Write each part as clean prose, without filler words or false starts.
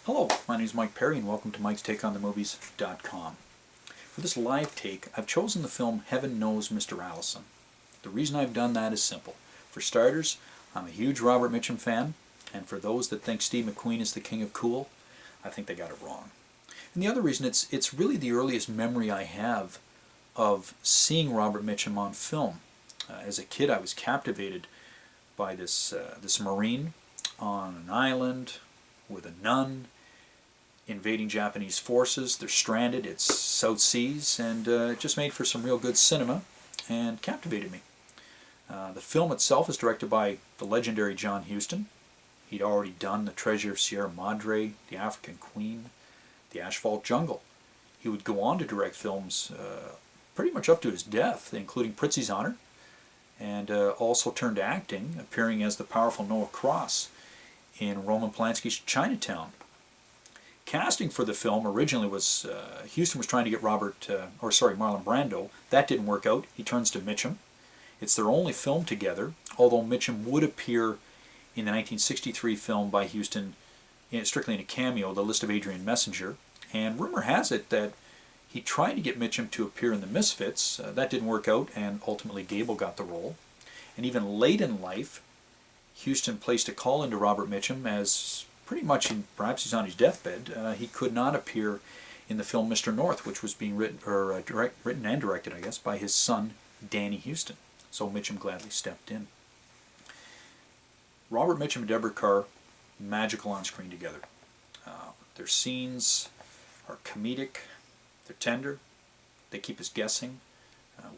Hello, my name is Mike Perry and welcome to Mike'sTakeOnTheMovies.com. For this live take, I've chosen the film Heaven Knows Mr. Allison. The reason I've done that is simple. For starters, I'm a huge Robert Mitchum fan, and for those that think Steve McQueen is the king of cool, I think they got it wrong. And the other reason, it's really the earliest memory I have of seeing Robert Mitchum on film. As a kid, I was captivated by this Marine on an island with a nun invading Japanese forces. They're stranded, it's South Seas, and it just made for some real good cinema and captivated me. The film itself is directed by the legendary John Huston. He'd already done The Treasure of Sierra Madre, The African Queen, The Asphalt Jungle. He would go on to direct films pretty much up to his death, including Prizzi's Honor, and also turned to acting, appearing as the powerful Noah Cross in Roman Polanski's Chinatown. Casting for the film originally was, Huston was trying to get Marlon Brando. That didn't work out. He turns to Mitchum. It's their only film together, although Mitchum would appear in the 1963 film by Huston, strictly in a cameo, The List of Adrian Messenger. And rumor has it that he tried to get Mitchum to appear in The Misfits. That didn't work out, and ultimately Gable got the role. And even late in life, Huston placed a call into Robert Mitchum as pretty much, perhaps he's on his deathbed, he could not appear in the film Mr. North, which was being written and directed, I guess, by his son, Danny Huston. So Mitchum gladly stepped in. Robert Mitchum and Deborah Kerr, magical on screen together. Their scenes are comedic, they're tender, they keep us guessing.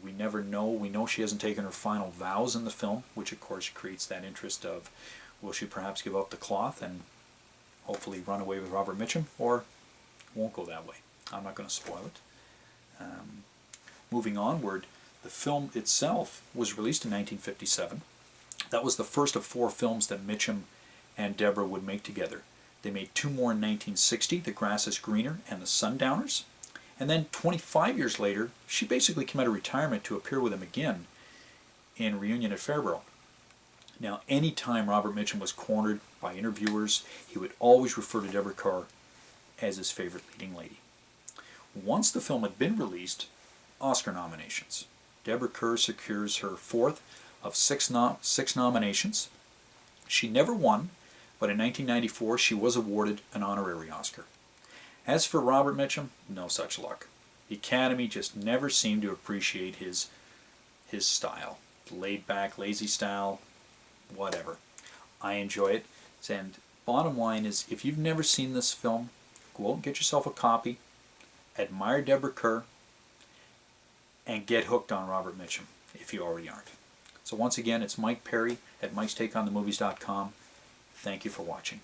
We never know. We know she hasn't taken her final vows in the film, which of course creates that interest of, will she perhaps give up the cloth and hopefully run away with Robert Mitchum, or won't go that way. I'm not going to spoil it. Moving onward, the film itself was released in 1957. That was the first of 4 films that Mitchum and Deborah would make together. They made 2 more in 1960, The Grass is Greener and The Sundowners. And then 25 years later, she basically came out of retirement to appear with him again in Reunion at Fairborough. Now, any time Robert Mitchum was cornered by interviewers, he would always refer to Deborah Kerr as his favorite leading lady. Once the film had been released, Oscar nominations. Deborah Kerr secures her 4th of 6 nominations. She never won, but in 1994 she was awarded an honorary Oscar. As for Robert Mitchum, no such luck. The Academy just never seemed to appreciate his style. Laid-back, lazy style, whatever. I enjoy it. And bottom line is, if you've never seen this film, go out and get yourself a copy, admire Deborah Kerr, and get hooked on Robert Mitchum, if you already aren't. So once again, it's Mike Perry at Mike'sTakeOnTheMovies.com. Thank you for watching.